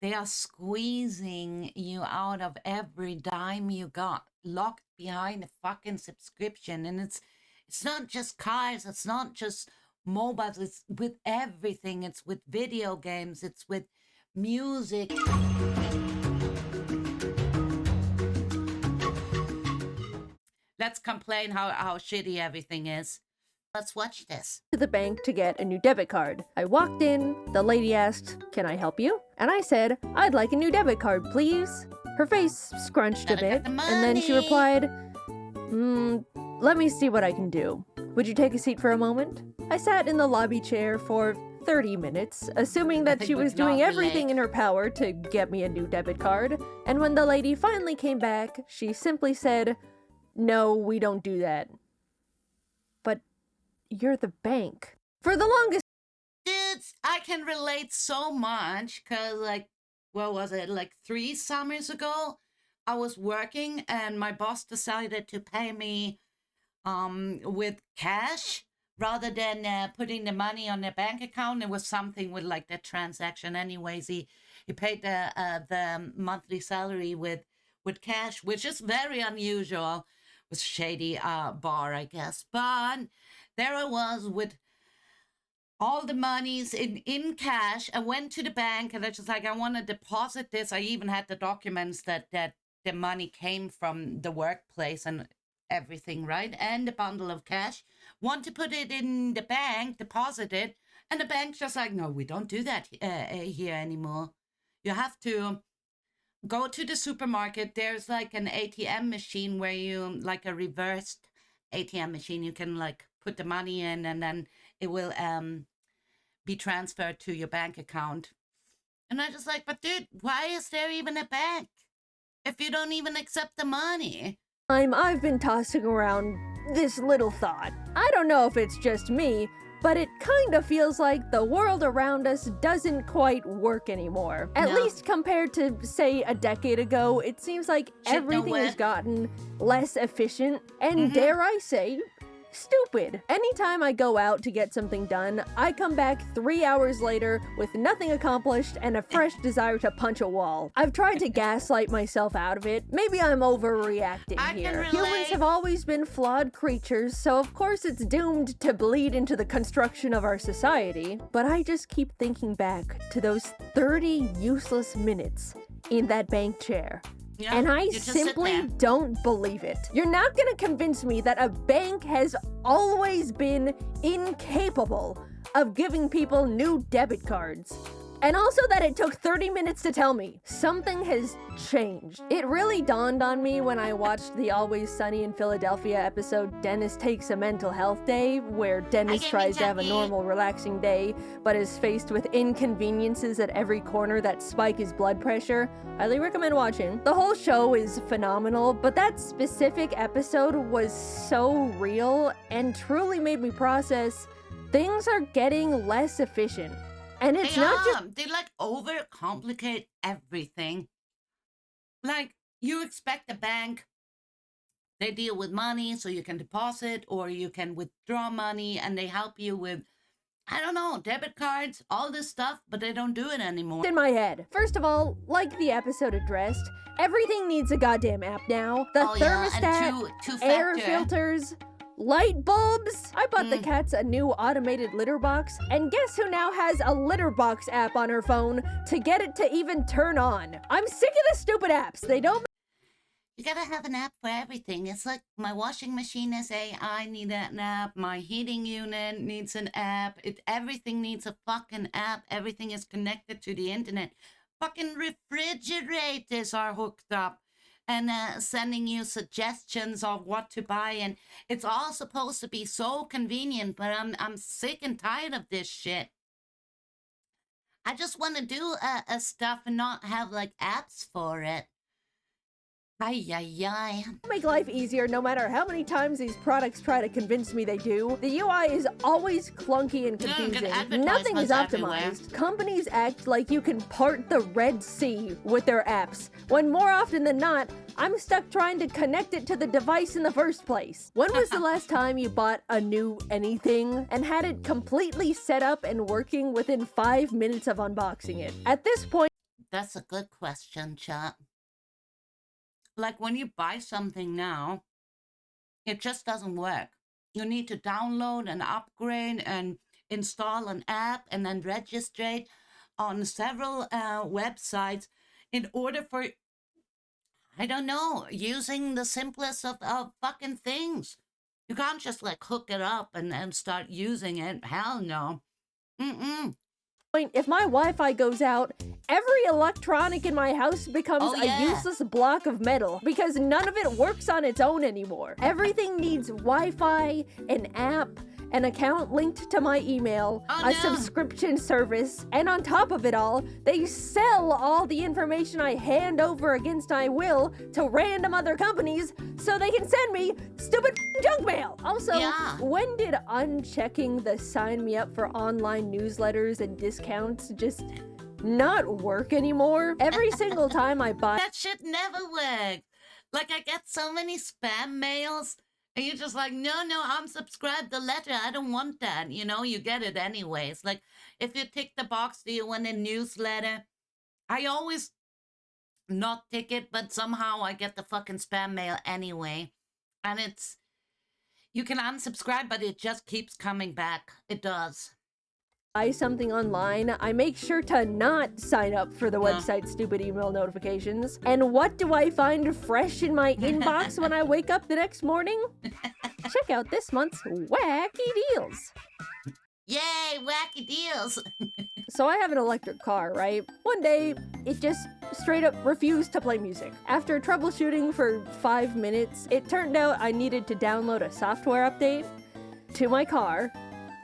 they are squeezing you out of every dime you got, locked behind a fucking subscription. And it's not just cars, it's not just mobiles, it's with everything. It's with video games, it's with music. Let's complain how shitty everything is. Let's watch this. To the bank to get a new debit card. I walked in, the lady asked, "Can I help you?" And I said, "I'd like a new debit card, please." Her face scrunched a bit, and then she replied, "Let me see what I can do. Would you take a seat for a moment?" I sat in the lobby chair for 30 minutes, assuming that she was doing everything in her power to get me a new debit card, and when the lady finally came back, she simply said, "No, we don't do that." But you're the bank. For the longest... Dudes, I can relate so much, because, like, what was it, like 3 summers ago? I was working, and my boss decided to pay me with cash rather than putting the money on the bank account. It was something with like the transaction. Anyways, he paid the monthly salary with cash, which is very unusual. It was shady bar, I guess. But there I was with all the monies in cash. I went to the bank and I just like, I want to deposit this. I even had the documents that the money came from the workplace and everything, right? And a bundle of cash. Want to put it in the bank, deposit it, and the bank's just like, "No, we don't do that here anymore. You have to go to the supermarket. There's like an ATM machine where you, like a reversed ATM machine, you can like put the money in and then it will be transferred to your bank account." And I just like, but dude, why is there even a bank if you don't even accept the money? I've been tossing around this little thought. I don't know if it's just me, but it kind of feels like the world around us doesn't quite work anymore. At least compared to, say, a decade ago, it seems like everything has gotten less efficient and, dare I say, stupid. Anytime I go out to get something done, I come back 3 hours later with nothing accomplished and a fresh desire to punch a wall. I've tried to gaslight myself out of it. Maybe I'm overreacting here. Humans have always been flawed creatures, so of course it's doomed to bleed into the construction of our society. But I just keep thinking back to those 30 useless minutes in that bank chair. Yeah, and I simply don't believe it. You're not gonna convince me that a bank has always been incapable of giving people new debit cards. And also that it took 30 minutes to tell me. Something has changed. It really dawned on me when I watched the Always Sunny in Philadelphia episode Dennis Takes a Mental Health Day, where Dennis tries to have a normal, relaxing day, but is faced with inconveniences at every corner that spike his blood pressure. Highly recommend watching. The whole show is phenomenal, but that specific episode was so real and truly made me process things are getting less efficient. And it's not just... They like overcomplicate everything. Like, you expect a bank, they deal with money so you can deposit or you can withdraw money, and they help you with, I don't know, debit cards, all this stuff, but they don't do it anymore. In my head. First of all, like the episode addressed, everything needs a goddamn app now. The thermostat, air filters, light bulbs! I bought the cats a new automated litter box, and guess who now has a litter box app on her phone to get it to even turn on? I'm sick of the stupid apps. They don't... You gotta have an app for everything. It's like my washing machine has AI, need an app. My heating unit needs an app. Everything needs a fucking app. Everything is connected to the internet. Fucking refrigerators are hooked up and sending you suggestions of what to buy, and it's all supposed to be so convenient, but I'm sick and tired of this shit. I just want to do stuff and not have like apps for it. Make life easier no matter how many times these products try to convince me they do. The UI is always clunky and confusing. Nothing is optimized. Companies act like you can part the Red Sea with their apps, when more often than not, I'm stuck trying to connect it to the device in the first place. When was the last time you bought a new anything and had it completely set up and working within 5 minutes of unboxing it? At this point, That's a good question, chat. Like when you buy something now, it just doesn't work. You need to download and upgrade and install an app and then register on several websites in order for, I don't know, using the simplest of fucking things. You can't just like hook it up and start using it. Hell no. Mm-mm. If my Wi-Fi goes out, every electronic in my house becomes a useless block of metal because none of it works on its own anymore. Everything needs Wi-Fi, an app, an account linked to my email, a subscription service, and on top of it all, they sell all the information I hand over against my will to random other companies so they can send me stupid junk mail. Also, when did unchecking the sign me up for online newsletters and discounts just not work anymore? Every single time I buy that shit never worked. Like I get so many spam mails. And you're just like, no, unsubscribe the letter. I don't want that. You know, you get it anyways. Like, if you tick the box, do you want a newsletter? I always not tick it, but somehow I get the fucking spam mail anyway. And it's, you can unsubscribe, but it just keeps coming back. It does. Buy something online, I make sure to not sign up for the website's stupid email notifications. And what do I find fresh in my inbox when I wake up the next morning? Check out this month's wacky deals. Yay, wacky deals. So I have an electric car, right? One day, it just straight up refused to play music. After troubleshooting for 5 minutes, it turned out I needed to download a software update to my car.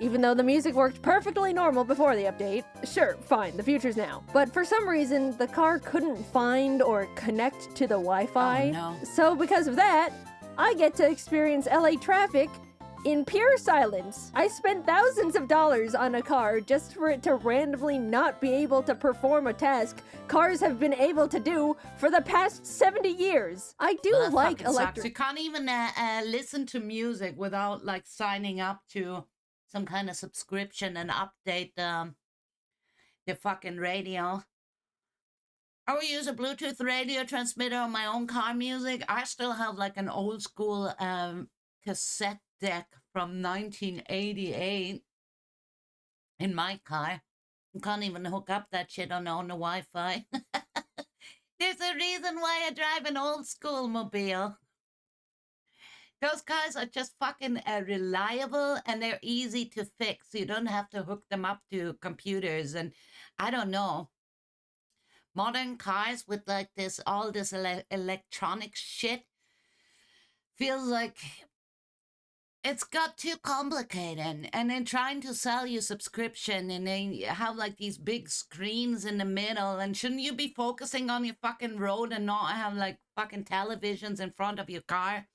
Even though the music worked perfectly normal before the update. Sure, fine, the future's now. But for some reason, the car couldn't find or connect to the Wi-Fi. Oh, no. So because of that, I get to experience LA traffic in pure silence. I spent thousands of dollars on a car just for it to randomly not be able to perform a task cars have been able to do for the past 70 years. I do like electric. You can't even listen to music without like signing up to some kind of subscription and update the fucking radio. I will use a Bluetooth radio transmitter on my own car music. I still have like an old school cassette deck from 1988 in my car. You can't even hook up that shit on the Wi-Fi. There's a reason why I drive an old school mobile. Those cars are just fucking reliable and they're easy to fix. You don't have to hook them up to computers and I don't know. Modern cars with like this, all this electronic shit feels like it's got too complicated. And then trying to sell you subscription and then you have like these big screens in the middle. And shouldn't you be focusing on your fucking road and not have like fucking televisions in front of your car?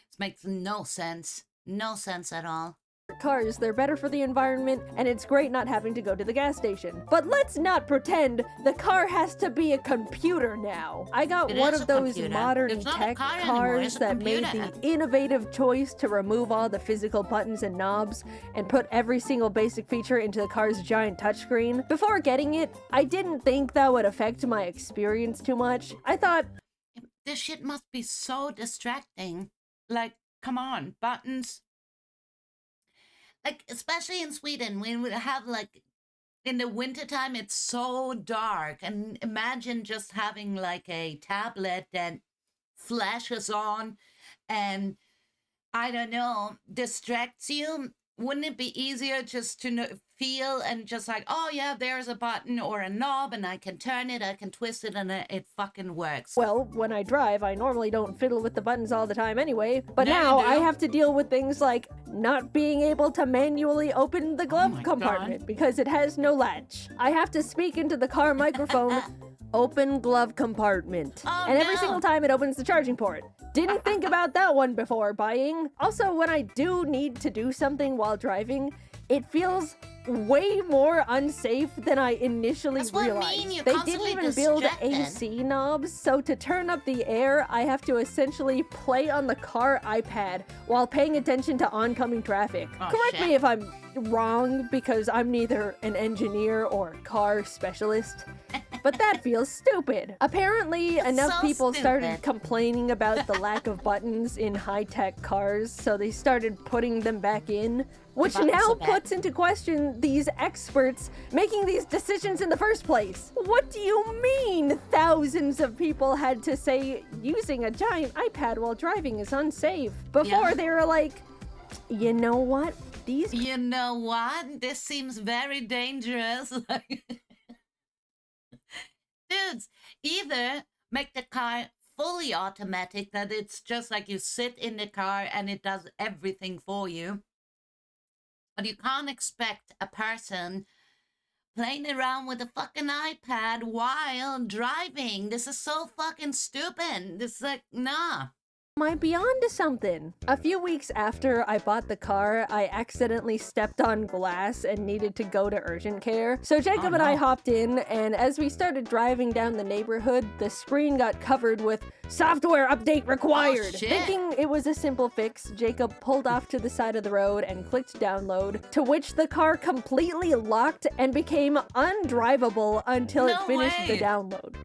This makes no sense. No sense at all. Cars, they're better for the environment, and it's great not having to go to the gas station. But let's not pretend the car has to be a computer now. I got one of those modern tech cars that made the innovative choice to remove all the physical buttons and knobs and put every single basic feature into the car's giant touchscreen. Before getting it, I didn't think that would affect my experience too much. I thought, this shit must be so distracting. Like, come on, buttons. Like, especially in Sweden, we would have, like, in the wintertime, it's so dark. And imagine just having, like, a tablet that flashes on and, I don't know, distracts you. Wouldn't it be easier just to feel and just like, oh, yeah, there's a button or a knob and I can turn it, I can twist it, and it fucking works. Well, when I drive, I normally don't fiddle with the buttons all the time anyway, but now I have to deal with things like not being able to manually open the glove compartment because it has no latch. I have to speak into the car microphone, open glove compartment, and every single time it opens the charging port. Didn't think about that one before buying. Also, when I do need to do something while driving, it feels way more unsafe than I initially realized. They didn't even build AC knobs, so to turn up the air, I have to essentially play on the car iPad while paying attention to oncoming traffic. Correct me if I'm wrong because I'm neither an engineer or a car specialist. But that feels stupid. Apparently, enough people started complaining about the lack of buttons in high-tech cars, so they started putting them back in, which now puts into question these experts making these decisions in the first place. What do you mean thousands of people had to say using a giant iPad while driving is unsafe? Before they were like, you know what? You know what? This seems very dangerous. Dudes, either make the car fully automatic, that it's just like you sit in the car and it does everything for you. But you can't expect a person playing around with a fucking iPad while driving. This is so fucking stupid. This is like, nah. Might be onto something. A few weeks after I bought the car, I accidentally stepped on glass and needed to go to urgent care. So Jacob and I hopped in, and as we started driving down the neighborhood, the screen got covered with software update required. Thinking it was a simple fix, Jacob pulled off to the side of the road and clicked download, to which the car completely locked and became undrivable until it finished the download.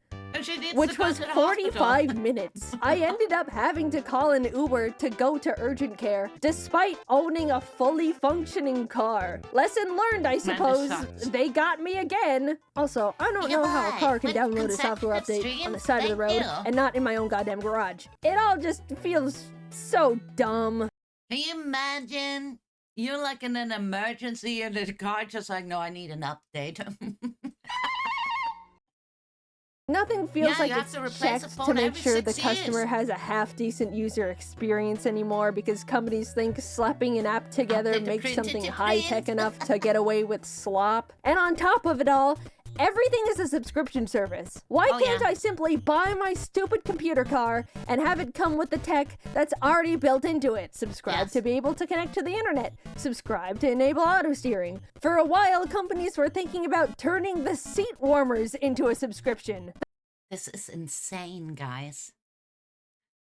Which was 45 minutes. I ended up having to call an Uber to go to urgent care, despite owning a fully functioning car. Lesson learned, I suppose. They got me again. Also, I don't know how a car can download a software update on the side of the road and not in my own goddamn garage. It all just feels so dumb. Can you imagine? You're like in an emergency and the car just like, no, I need an update. Nothing feels like it's checked to make sure the customer has a half-decent user experience anymore, because companies think slapping an app together makes something high-tech enough to get away with slop. And on top of it all, everything is a subscription service. Why can't I simply buy my stupid computer car and have it come with the tech that's already built into it? Subscribe to be able to connect to the internet. Subscribe to enable auto steering. For a while, companies were thinking about turning the seat warmers into a subscription. This is insane, guys.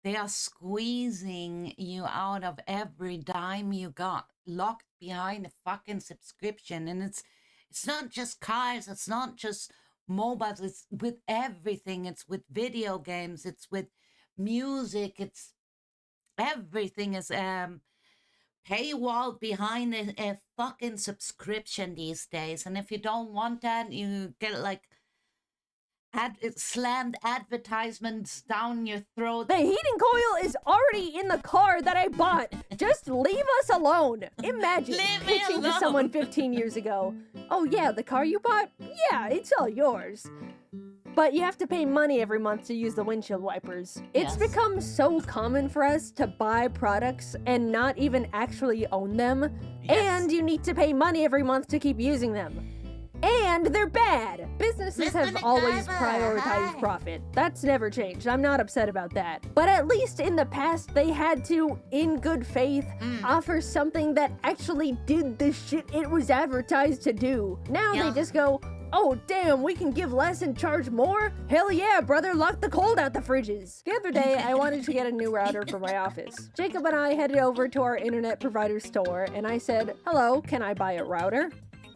They are squeezing you out of every dime you got, locked behind a fucking subscription. And it's not just cars, it's not just mobiles, it's with everything. It's with video games, it's with music, it's everything is paywall behind a fucking subscription these days. And if you don't want that, you get like slammed advertisements down your throat. The heating coil is already in the car that I bought. Just leave us alone. Imagine pitching to someone 15 years ago. Oh yeah, the car you bought? Yeah, it's all yours. But you have to pay money every month to use the windshield wipers. It's become so common for us to buy products and not even actually own them. And you need to pay money every month to keep using them. And they're bad. Businesses have always prioritized profit. That's never changed. I'm not upset about that. But at least in the past, they had to, in good faith, offer something that actually did the shit it was advertised to do. Now they just go, oh damn, we can give less and charge more? Hell yeah, brother, lock the cold out the fridges. The other day, I wanted to get a new router for my office. Jacob and I headed over to our internet provider store, and I said, hello, can I buy a router?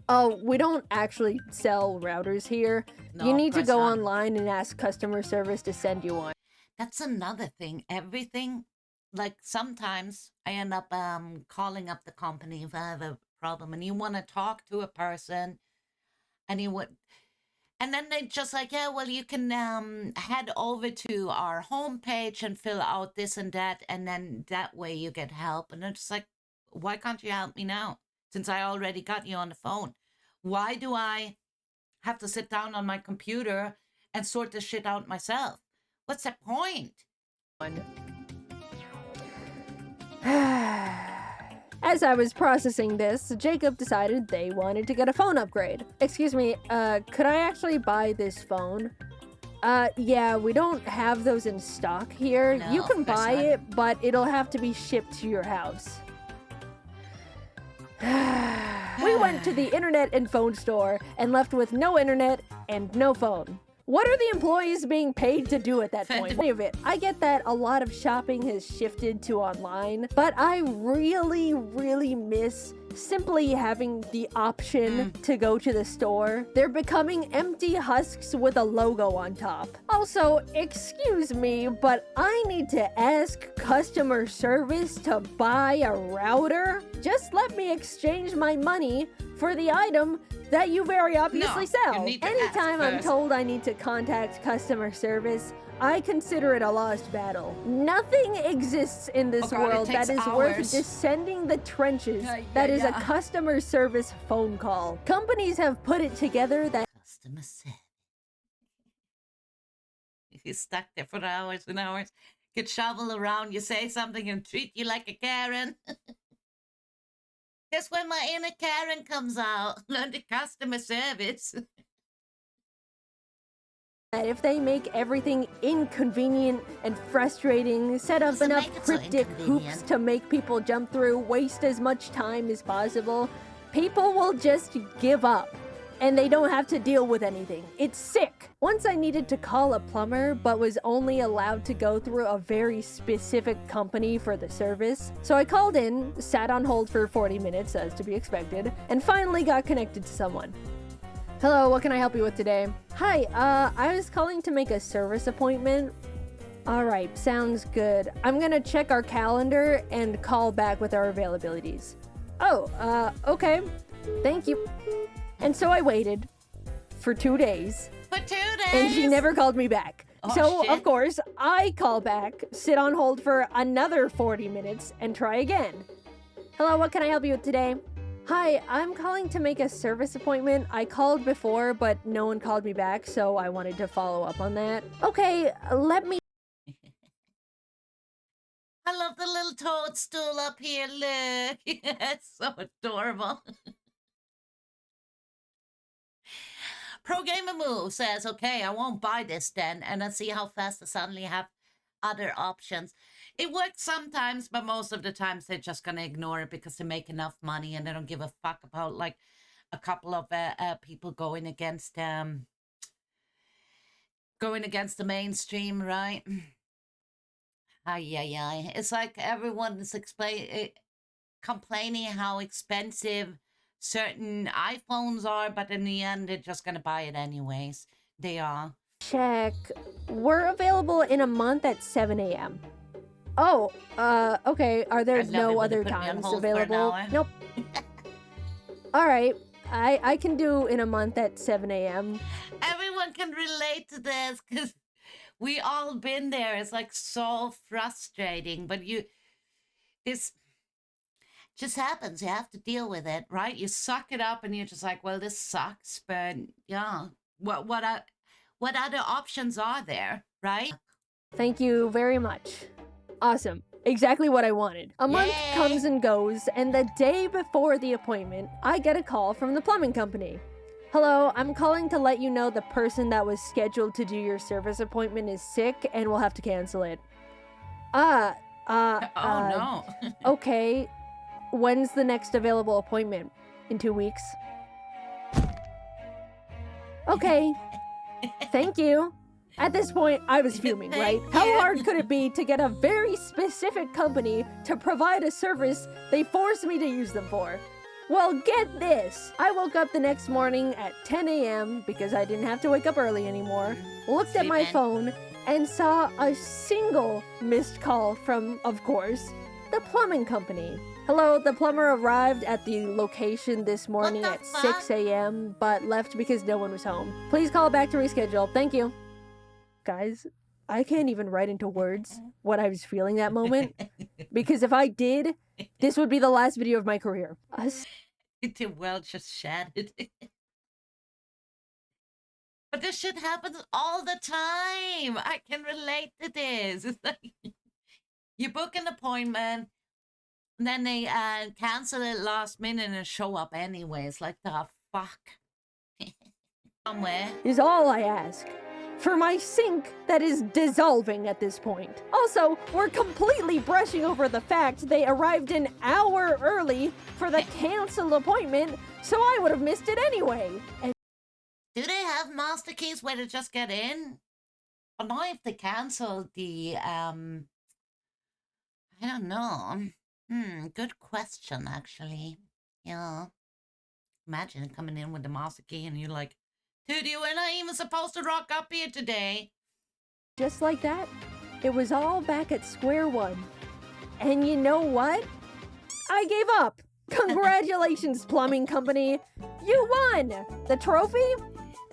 Oh, we don't actually sell routers here. No, you need to go online and ask customer service to send you one. That's another thing. Everything, like sometimes I end up calling up the company if I have a problem, and you want to talk to a person, and and then they just like, yeah, well, you can head over to our homepage and fill out this and that, and then that way you get help. And it's like, why can't you help me now? Since I already got you on the phone. Why do I have to sit down on my computer and sort this shit out myself? What's the point? As I was processing this, Jacob decided they wanted to get a phone upgrade. Excuse me, could I actually buy this phone? Yeah, we don't have those in stock here. No, you can buy it, but it'll have to be shipped to your house. We went to the internet and phone store and left with no internet and no phone. What are the employees being paid to do at that point? Any of it. I get that a lot of shopping has shifted to online, but I really, really miss simply having the option to go to the store. They're becoming empty husks with a logo on top. Also, excuse me, but I need to ask customer service to buy a router? Just let me exchange my money for the item that you very obviously sell. Anytime I'm told I need to contact customer service, I consider it a lost battle. Nothing exists in this world that is worth descending the trenches that is a customer service phone call. Companies have put it together that customer service. You stuck there for hours and hours, could shovel around, you say something and treat you like a Karen. That's when my inner Karen comes out. Learn the customer service. that if they make everything inconvenient and frustrating, set up enough cryptic hoops to make people jump through, waste as much time as possible, people will just give up. And they don't have to deal with anything. It's sick. Once I needed to call a plumber, but was only allowed to go through a very specific company for the service. So I called in, sat on hold for 40 minutes, as to be expected, and finally got connected to someone. Hello, what can I help you with today? Hi, I was calling to make a service appointment. Alright, sounds good. I'm gonna check our calendar and call back with our availabilities. Oh, okay. Thank you. And so I waited for 2 days. For 2 days? And she never called me back. Oh, so, shit. Of course, I call back, sit on hold for another 40 minutes, and try again. Hello, what can I help you with today? Hi, I'm calling to make a service appointment. I called before, but no one called me back, so I wanted to follow up on that. Okay, let me... I love the little toadstool up here, look. It's so adorable. Pro Gamer Move says, okay, I won't buy this then, and then see how fast I suddenly have other options. It works sometimes, but most of the times they're just going to ignore it because they make enough money and they don't give a fuck about like a couple of people going against the mainstream, right? Ay. It's like everyone is complaining how expensive certain iPhones are, but in the end, they're just gonna buy it anyways. They are. Check. We're available in a month at 7 a.m. Oh, okay. Are there no other times available? Nope. All right. I can do in a month at 7 a.m. Everyone can relate to this because we all been there. It's like so frustrating, but this just happens. You have to deal with it, right? You suck it up and you're just like, well, this sucks, but yeah, what other options are there, right? Thank you very much. Awesome. Exactly what I wanted. A month comes and goes, and the day before the appointment, I get a call from the plumbing company. Hello, I'm calling to let you know the person that was scheduled to do your service appointment is sick and we'll have to cancel it. Oh no. Okay. When's the next available appointment? In 2 weeks? Okay. Thank you. At this point, I was fuming, right? How hard could it be to get a very specific company to provide a service they forced me to use them for? Well, get this. I woke up the next morning at 10 a.m. because I didn't have to wake up early anymore, looked at my phone, and saw a single missed call from, of course, the plumbing company. Hello, the plumber arrived at the location this morning at 6 a.m., but left because no one was home. Please call back to reschedule. Thank you. Guys, I can't even write into words what I was feeling that moment, because if I did, this would be the last video of my career. The world just shattered. But this shit happens all the time. I can relate to this. It's like you book an appointment, and then they cancel it last minute and show up anyways. Like the fuck. Somewhere. Is all I ask. For my sink that is dissolving at this point. Also, we're completely brushing over the fact they arrived an hour early for the canceled appointment, so I would have missed it anyway. And do they have master keys where to just get in? Or not if they cancel the, I don't know. Good question, actually. Yeah. Imagine coming in with the master key and you're like, dude, you were not even supposed to rock up here today. Just like that, it was all back at square one. And you know what? I gave up. Congratulations, plumbing company. You won! The trophy?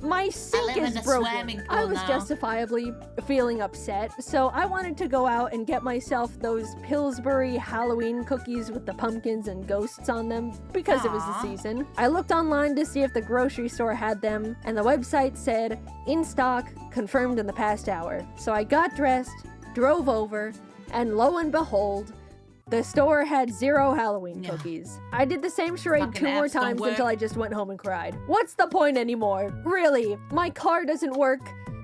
My sink is broken. I was justifiably feeling upset, so I wanted to go out and get myself those Pillsbury Halloween cookies with the pumpkins and ghosts on them because it was the season. I looked online to see if the grocery store had them, and the website said, in stock, confirmed in the past hour. So I got dressed, drove over, and lo and behold, the store had 0 Halloween cookies. I did the same charade 2 more times until I just went home and cried. What's the point anymore? Really, my car doesn't work,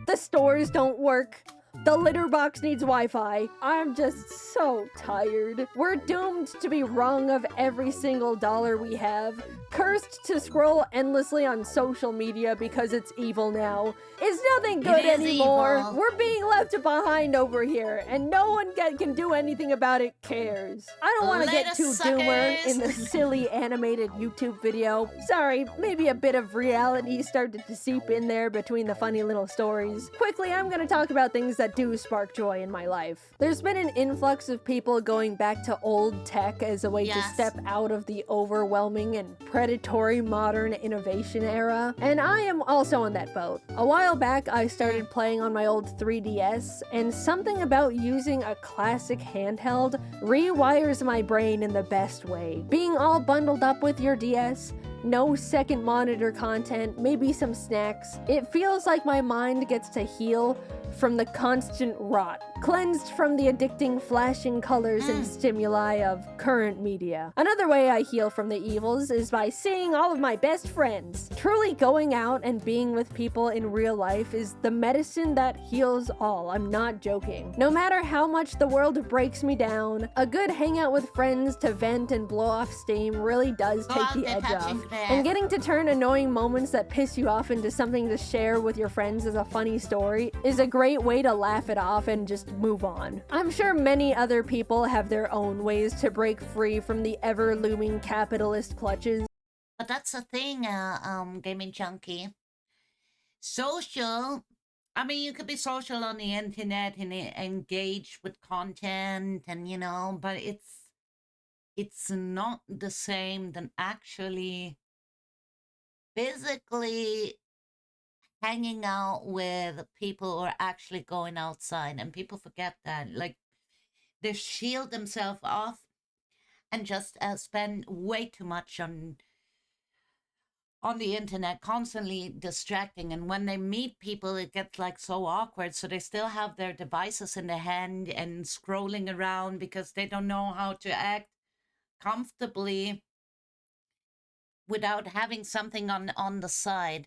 the stores don't work, the litter box needs Wi-Fi. I'm just so tired. We're doomed to be wrung of every single dollar we have, cursed to scroll endlessly on social media because it's evil now. It's nothing good anymore. Evil. We're being left behind over here, and no one can do anything about it cares. I don't want to get too doomer in the silly animated YouTube video. Sorry, maybe a bit of reality started to seep in there between the funny little stories. Quickly, I'm gonna talk about things that do spark joy in my life. There's been an influx of people going back to old tech as a way to step out of the overwhelming and predatory modern innovation era, and I am also on that boat. A while back, I started playing on my old 3DS, and something about using a classic handheld rewires my brain in the best way. Being all bundled up with your DS, no second monitor content, maybe some snacks, it feels like my mind gets to heal from the constant rot, cleansed from the addicting flashing colors and stimuli of current media. Another way I heal from the evils is by seeing all of my best friends. Truly going out and being with people in real life is the medicine that heals all. I'm not joking. No matter how much the world breaks me down, a good hangout with friends to vent and blow off steam really does take the edge off. And getting to turn annoying moments that piss you off into something to share with your friends as a funny story is a great way to laugh it off and just move on. I'm sure many other people have their own ways to break free from the ever-looming capitalist clutches. But that's the thing, gaming junkie. Social, I mean, you could be social on the internet and engage with content and, you know, but it's not the same than actually physically hanging out with people who are actually going outside, and people forget that. Like, they shield themselves off and just spend way too much on the internet, constantly distracting. And when they meet people, it gets like so awkward. So they still have their devices in their hand and scrolling around because they don't know how to act comfortably without having something on the side.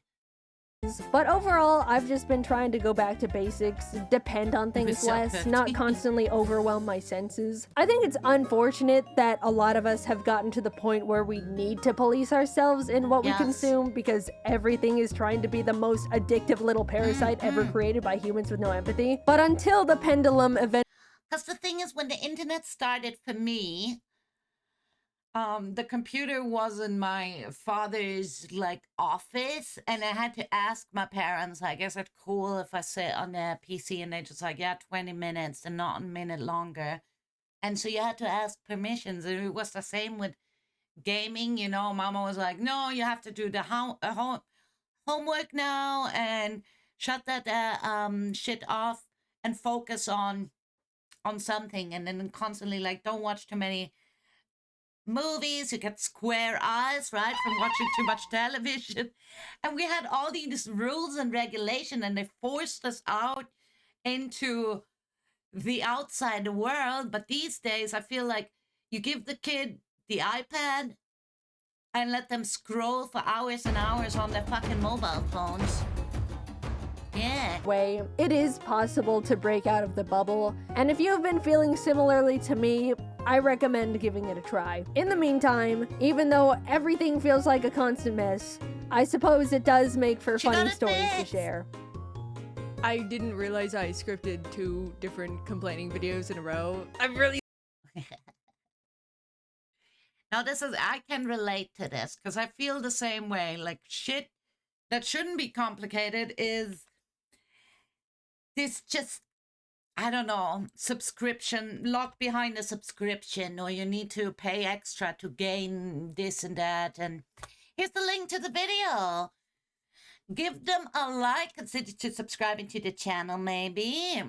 But overall, I've just been trying to go back to basics, depend on things less, not constantly overwhelm my senses. I think it's unfortunate that a lot of us have gotten to the point where we need to police ourselves in what we consume because everything is trying to be the most addictive little parasite ever created by humans with no empathy. But until the pendulum eventually... Because the thing is, when the internet started for me, the computer was in my father's like office, and I had to ask my parents, like, is it cool if I sit on the PC? And they just like, yeah, 20 minutes and not a minute longer. And so you had to ask permissions. And it was the same with gaming, you know. Mama was like, no, you have to do the homework now and shut that shit off and focus on something. And then constantly like, don't watch too many movies, you get square eyes, right, from watching too much television. And we had all these rules and regulation, and they forced us out into the outside world. But these days I feel like you give the kid the iPad and let them scroll for hours and hours on their fucking mobile phones. Yeah. Way, it is possible to break out of the bubble, and if you've been feeling similarly to me, I recommend giving it a try. In the meantime, even though everything feels like a constant mess, I suppose it does make for funny stories to share. I didn't realize I scripted 2 different complaining videos in a row. I'm really... Now, I can relate to this because I feel the same way. Like, shit that shouldn't be complicated is this just, I don't know, subscription, locked behind a subscription, or you need to pay extra to gain this and that. And here's the link to the video. Give them a like, consider to subscribing to the channel, maybe.